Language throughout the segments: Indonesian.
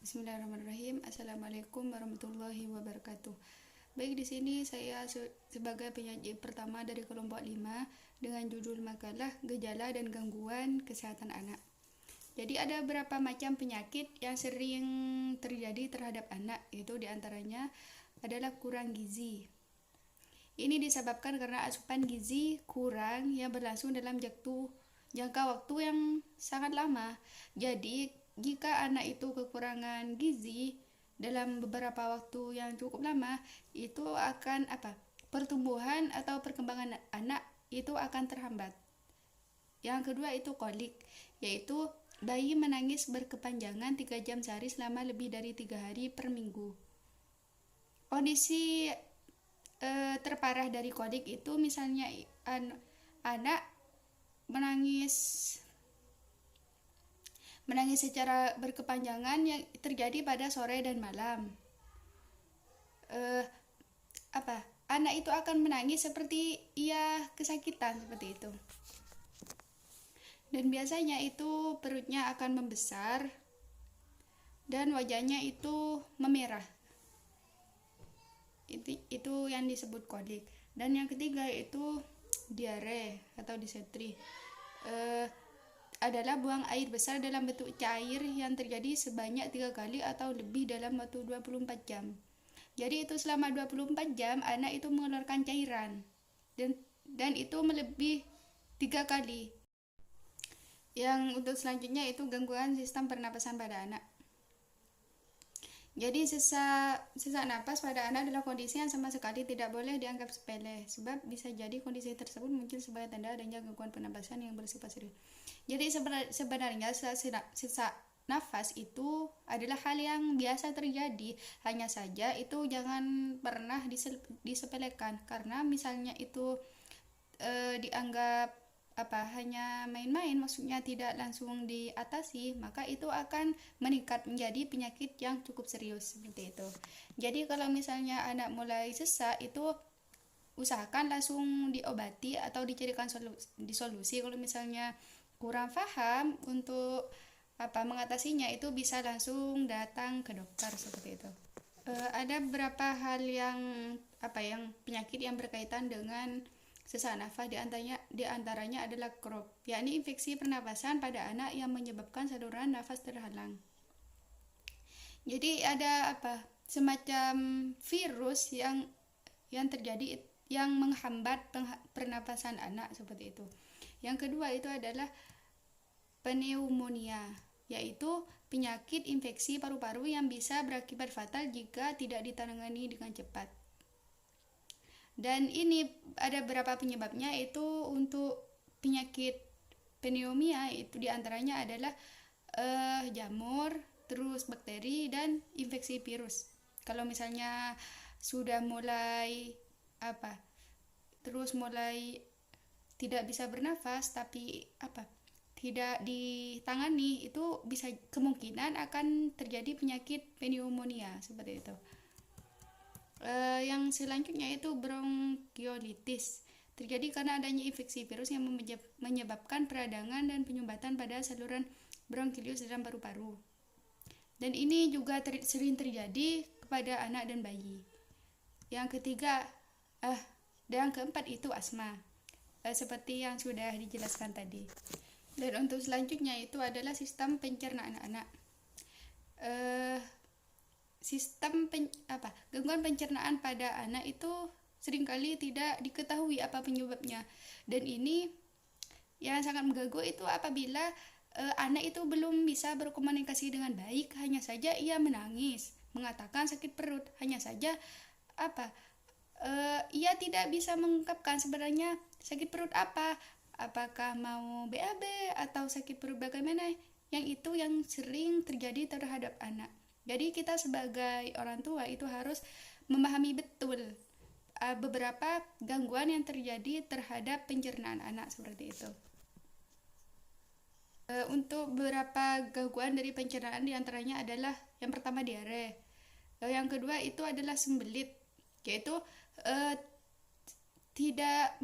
Bismillahirrahmanirrahim. Assalamualaikum warahmatullahi wabarakatuh. Baik, di sini saya sebagai penyaji pertama dari kelompok 5 dengan judul makalah Gejala dan Gangguan Kesehatan Anak. Jadi ada beberapa macam penyakit yang sering terjadi terhadap anak, yaitu diantaranya adalah kurang gizi. Ini disebabkan karena asupan gizi kurang yang berlangsung dalam jangka waktu yang sangat lama. Jadi, jika anak itu kekurangan gizi dalam beberapa waktu yang cukup lama, itu akan pertumbuhan atau perkembangan anak itu akan terhambat. Yang kedua itu kolik, yaitu bayi menangis berkepanjangan 3 jam sehari selama lebih dari 3 hari per minggu. Kondisi terparah dari kolik itu misalnya anak menangis secara berkepanjangan yang terjadi pada sore dan malam. Anak itu akan menangis seperti ia kesakitan seperti itu. Dan biasanya itu perutnya akan membesar dan wajahnya itu memerah. Itu yang disebut kolik. Dan yang ketiga itu diare atau disentri. Adalah buang air besar dalam bentuk cair yang terjadi sebanyak 3 kali atau lebih dalam waktu 24 jam. Jadi itu selama 24 jam anak itu mengeluarkan cairan dan itu melebihi 3 kali. Yang untuk selanjutnya itu gangguan sistem pernapasan pada anak. Jadi sesak napas pada anak adalah kondisi yang sama sekali tidak boleh dianggap sepele, sebab bisa jadi kondisi tersebut muncul sebagai tanda adanya gangguan pernapasan yang bersifat serius. Jadi sebenarnya sesak nafas itu adalah hal yang biasa terjadi, hanya saja itu jangan pernah disepelekan, karena misalnya itu dianggap hanya main-main, maksudnya tidak langsung diatasi, maka itu akan meningkat menjadi penyakit yang cukup serius seperti itu. Jadi kalau misalnya anak mulai sesak itu usahakan langsung diobati atau dicarikan solusi. Kalau misalnya kurang paham untuk mengatasinya, itu bisa langsung datang ke dokter seperti itu. Ada beberapa hal yang penyakit yang berkaitan dengan sesak nafas, diantaranya adalah KROP, yakni infeksi pernapasan pada anak yang menyebabkan saluran nafas terhalang. Jadi ada semacam virus yang terjadi yang menghambat pernapasan anak seperti itu. Yang kedua itu adalah pneumonia, yaitu penyakit infeksi paru-paru yang bisa berakibat fatal jika tidak ditangani dengan cepat. Dan ini ada beberapa penyebabnya. Itu untuk penyakit pneumonia itu diantaranya adalah jamur, terus bakteri dan infeksi virus. Kalau misalnya sudah mulai mulai tidak bisa bernafas tapi tidak ditangani, itu bisa kemungkinan akan terjadi penyakit pneumonia seperti itu. Yang selanjutnya itu bronkiolitis, terjadi karena adanya infeksi virus yang menyebabkan peradangan dan penyumbatan pada saluran bronkiolitis dalam paru-paru. Dan ini juga sering terjadi kepada anak dan bayi. Yang ketiga dan yang keempat itu asma, seperti yang sudah dijelaskan tadi. Dan untuk selanjutnya itu adalah sistem pencernaan anak. Gangguan pencernaan pada anak itu seringkali tidak diketahui apa penyebabnya, dan ini yang sangat mengganggu itu apabila anak itu belum bisa berkomunikasi dengan baik, hanya saja ia menangis, mengatakan sakit perut, hanya saja ia tidak bisa mengungkapkan sebenarnya sakit perut apakah mau BAB atau sakit perut bagaimana. Yang itu yang sering terjadi terhadap anak. Jadi kita sebagai orang tua itu harus memahami betul beberapa gangguan yang terjadi terhadap pencernaan anak seperti itu. Untuk beberapa gangguan dari pencernaan diantaranya adalah yang pertama diare, yang kedua itu adalah sembelit, yaitu tidak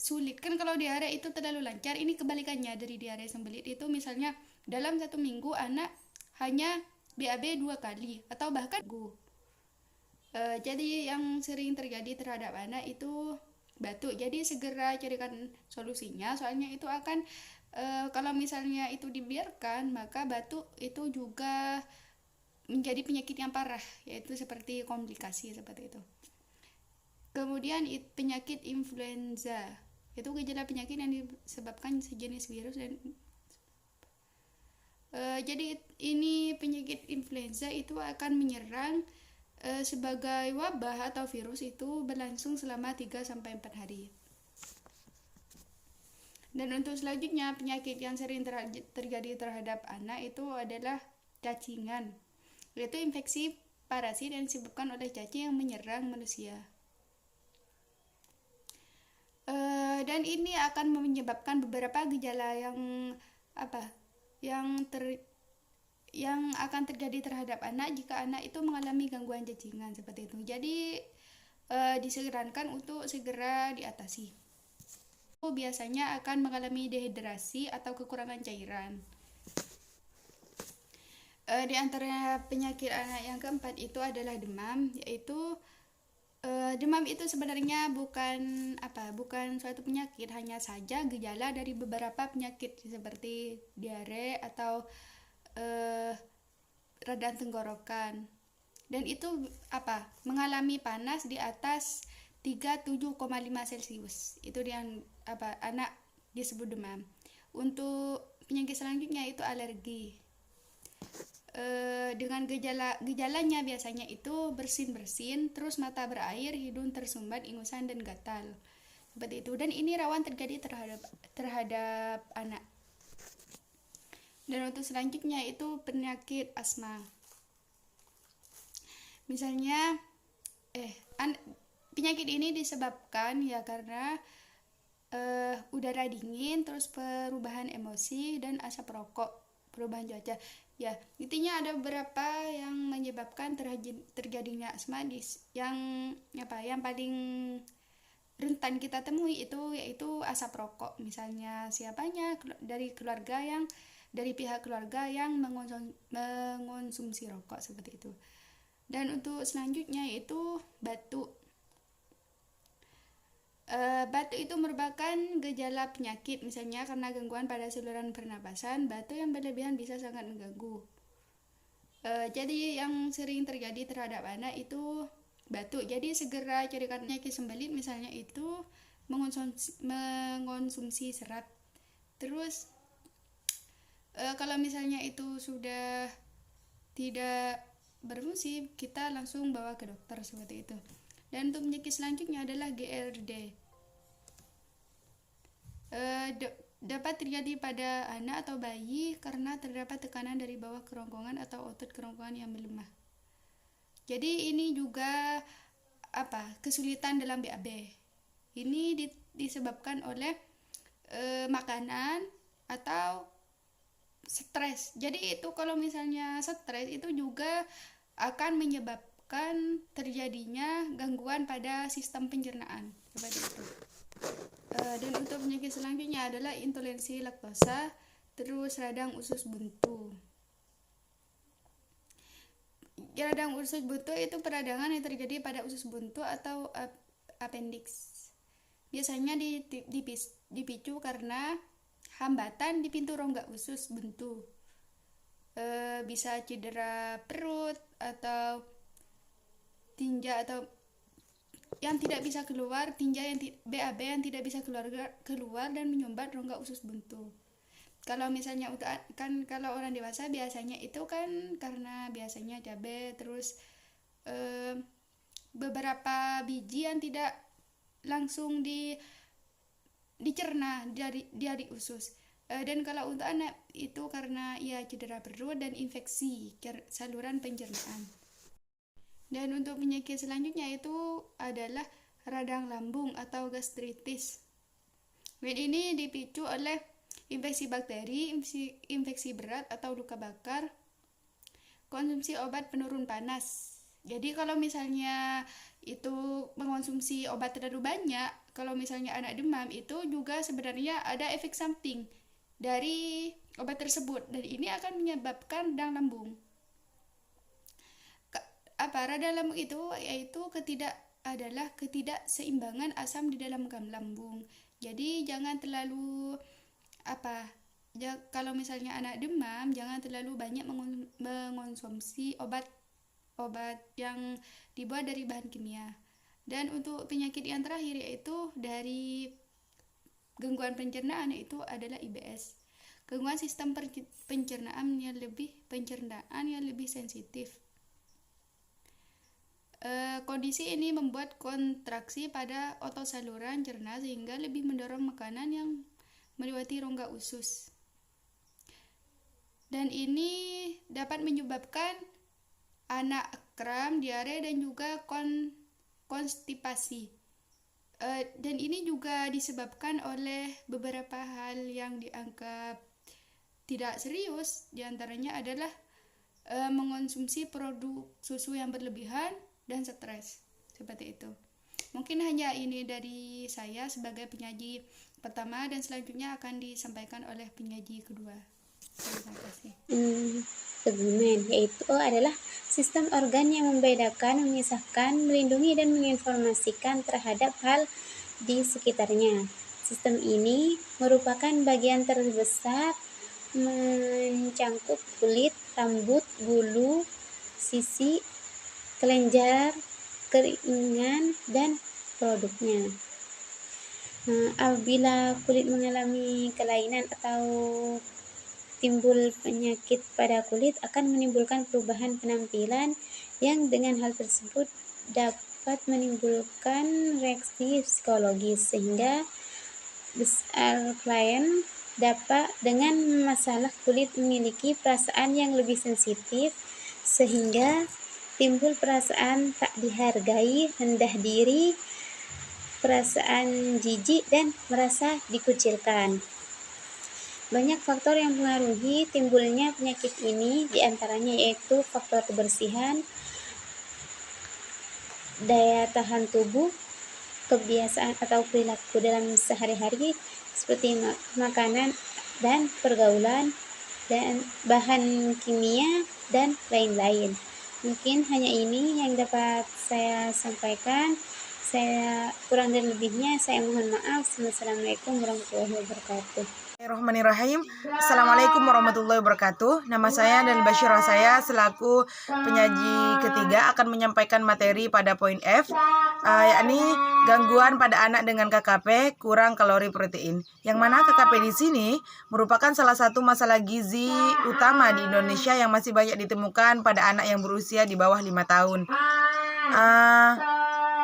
sulit kan. Kalau diare itu terlalu lancar, ini kebalikannya dari diare sembelit. Itu misalnya dalam 1 minggu anak hanya BAB 2 kali atau bahkan jadi yang sering terjadi terhadap anak itu batuk. Jadi segera carikan solusinya, soalnya itu akan kalau misalnya itu dibiarkan, maka batuk itu juga menjadi penyakit yang parah, yaitu seperti komplikasi seperti itu. Kemudian penyakit influenza, itu gejala penyakit yang disebabkan sejenis virus dan jadi ini penyakit influenza itu akan menyerang sebagai wabah atau virus itu berlangsung selama 3-4 hari. Dan untuk selanjutnya, penyakit yang sering terjadi terhadap anak itu adalah cacingan, yaitu infeksi parasit yang disebabkan oleh cacing yang menyerang manusia. Dan ini akan menyebabkan beberapa gejala yang akan terjadi terhadap anak jika anak itu mengalami gangguan cacingan seperti itu. Jadi disarankan untuk segera diatasi. Biasanya akan mengalami dehidrasi atau kekurangan cairan. Di antara penyakit anak yang keempat itu adalah demam, yaitu demam itu sebenarnya bukan suatu penyakit, hanya saja gejala dari beberapa penyakit seperti diare atau radang tenggorokan. Dan itu mengalami panas di atas 37,5 Celcius. Itu yang anak disebut demam. Untuk penyakit selanjutnya itu alergi. Dengan gejalanya biasanya itu bersin-bersin, terus mata berair, hidung tersumbat, ingusan dan gatal seperti itu. Dan ini rawan terjadi terhadap anak. Dan untuk selanjutnya itu penyakit asma. Misalnya penyakit ini disebabkan ya karena udara dingin, terus perubahan emosi dan asap rokok, perubahan cuaca. Ya, intinya ada beberapa yang menyebabkan terjadinya asma yang paling rentan kita temui itu yaitu asap rokok. Misalnya dari pihak keluarga yang mengonsumsi rokok seperti itu. Dan untuk selanjutnya yaitu batuk. Batuk itu merupakan gejala penyakit, misalnya karena gangguan pada saluran pernapasan. Batuk yang berlebihan bisa sangat mengganggu. Jadi yang sering terjadi terhadap anak itu batuk. Jadi segera carikan penyakit sembelit, misalnya itu mengonsumsi serat. Terus kalau misalnya itu sudah tidak berfungsi, kita langsung bawa ke dokter seperti itu. Dan untuk penyakit selanjutnya adalah GERD. Dapat terjadi pada anak atau bayi karena terdapat tekanan dari bawah kerongkongan atau otot kerongkongan yang melemah. Jadi ini juga kesulitan dalam BAB. Ini disebabkan oleh makanan atau stres. Jadi itu kalau misalnya stres itu juga akan menyebabkan terjadinya gangguan pada sistem pencernaan seperti itu. Dan untuk penyakit selanjutnya adalah intoleransi laktosa, terus radang usus buntu. Radang usus buntu itu peradangan yang terjadi pada usus buntu atau appendix. Biasanya dipicu karena hambatan di pintu rongga usus buntu. Bisa cedera perut atau tinja atau yang tidak bisa keluar, BAB yang tidak bisa keluar dan menyumbat rongga usus buntu. Kalau misalnya kalau orang dewasa biasanya itu kan karena biasanya cabai, terus beberapa biji yang tidak langsung dicerna dari usus. Dan kalau untuk anak itu karena cedera perut dan infeksi saluran pencernaan. Dan untuk penyakit selanjutnya itu adalah radang lambung atau gastritis. Dan ini dipicu oleh infeksi bakteri, infeksi berat atau luka bakar, konsumsi obat penurun panas. Jadi kalau misalnya itu mengonsumsi obat terlalu banyak, kalau misalnya anak demam itu juga sebenarnya ada efek samping dari obat tersebut, dan ini akan menyebabkan radang lambung. Radang lambung itu yaitu ketidakseimbangan asam di dalam lambung. Jadi jangan terlalu kalau misalnya anak demam, jangan terlalu banyak mengonsumsi obat yang dibuat dari bahan kimia. Dan untuk penyakit yang terakhir yaitu dari gangguan pencernaan, itu adalah IBS, gangguan sistem pencernaan yang lebih sensitif. Kondisi ini membuat kontraksi pada otot saluran cerna sehingga lebih mendorong makanan yang melewati rongga usus. Dan ini dapat menyebabkan anak kram, diare, dan juga konstipasi. Dan ini juga disebabkan oleh beberapa hal yang dianggap tidak serius. Di antaranya adalah mengonsumsi produk susu yang berlebihan dan stres, seperti itu. Mungkin hanya ini dari saya sebagai penyaji pertama, dan selanjutnya akan disampaikan oleh penyaji kedua. Terima kasih. Tegumen, yaitu adalah sistem organ yang membedakan, memisahkan, melindungi, dan menginformasikan terhadap hal di sekitarnya. Sistem ini merupakan bagian terbesar mencangkup kulit, rambut, bulu, sisi, kelenjar, keringan, dan produknya. Apabila kulit mengalami kelainan atau timbul penyakit pada kulit, akan menimbulkan perubahan penampilan yang dengan hal tersebut dapat menimbulkan reaksi psikologis, sehingga besar klien dapat dengan masalah kulit memiliki perasaan yang lebih sensitif, sehingga timbul perasaan tak dihargai, rendah diri, perasaan jijik, dan merasa dikucilkan. Banyak faktor yang mengaruhi timbulnya penyakit ini, diantaranya yaitu faktor kebersihan, daya tahan tubuh, kebiasaan atau perilaku dalam sehari-hari seperti makanan dan pergaulan, dan bahan kimia, dan lain-lain. Mungkin hanya ini yang dapat saya sampaikan. Saya kurang dan lebihnya saya mohon maaf. Wassalamualaikum warahmatullahi wabarakatuh. Bismillahirrahmanirrahim. Assalamualaikum warahmatullahi wabarakatuh. Nama saya Del Basyirah, saya selaku penyaji ketiga akan menyampaikan materi pada poin F, yakni gangguan pada anak dengan KKP, kurang kalori protein. Yang mana KKP di sini merupakan salah satu masalah gizi utama di Indonesia yang masih banyak ditemukan pada anak yang berusia di bawah 5 tahun.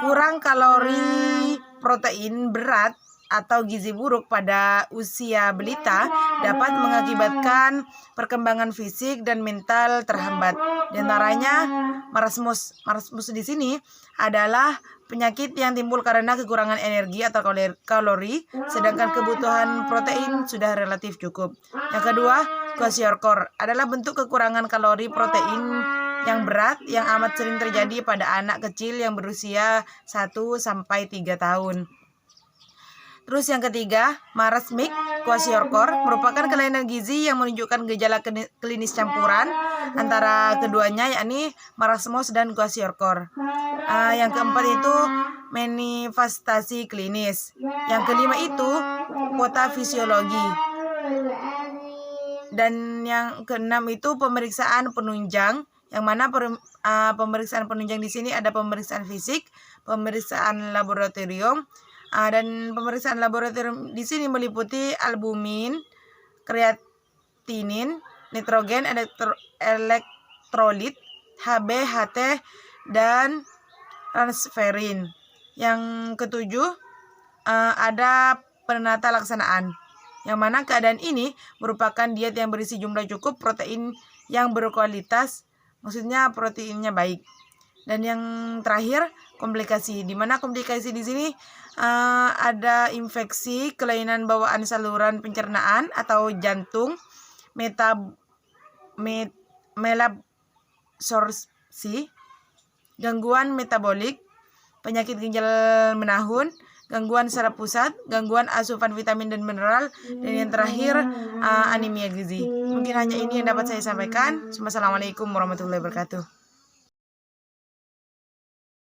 Kurang kalori protein, berat, atau gizi buruk pada usia balita dapat mengakibatkan perkembangan fisik dan mental terhambat. Di antaranya marasmus. Marasmus di sini adalah penyakit yang timbul karena kekurangan energi atau kalori, sedangkan kebutuhan protein sudah relatif cukup. Yang kedua, kwashiorkor adalah bentuk kekurangan kalori protein yang berat yang amat sering terjadi pada anak kecil yang berusia 1-3 tahun. Terus yang ketiga, marasmic kwashiorkor merupakan kelainan gizi yang menunjukkan gejala klinis campuran antara keduanya, yakni marasmus dan kwashiorkor. Yang keempat itu manifestasi klinis. Yang kelima itu patofisiologi. Dan yang keenam itu pemeriksaan penunjang, yang mana pemeriksaan penunjang di sini ada pemeriksaan fisik, pemeriksaan laboratorium. Dan pemeriksaan laboratorium di sini meliputi albumin, kreatinin, nitrogen, elektrolit, Hb, Ht, dan transferin. Yang ketujuh ada penata laksanaan, yang mana keadaan ini merupakan diet yang berisi jumlah cukup protein yang berkualitas, maksudnya proteinnya baik. Dan yang terakhir, komplikasi, di mana komplikasi di sini ada infeksi, kelainan bawaan saluran pencernaan atau jantung, melabsorpsi, gangguan metabolik, penyakit ginjal menahun, gangguan saraf pusat, gangguan asupan vitamin dan mineral, dan yang terakhir anemia gizi. Mungkin hanya ini yang dapat saya sampaikan. Assalamualaikum warahmatullahi wabarakatuh.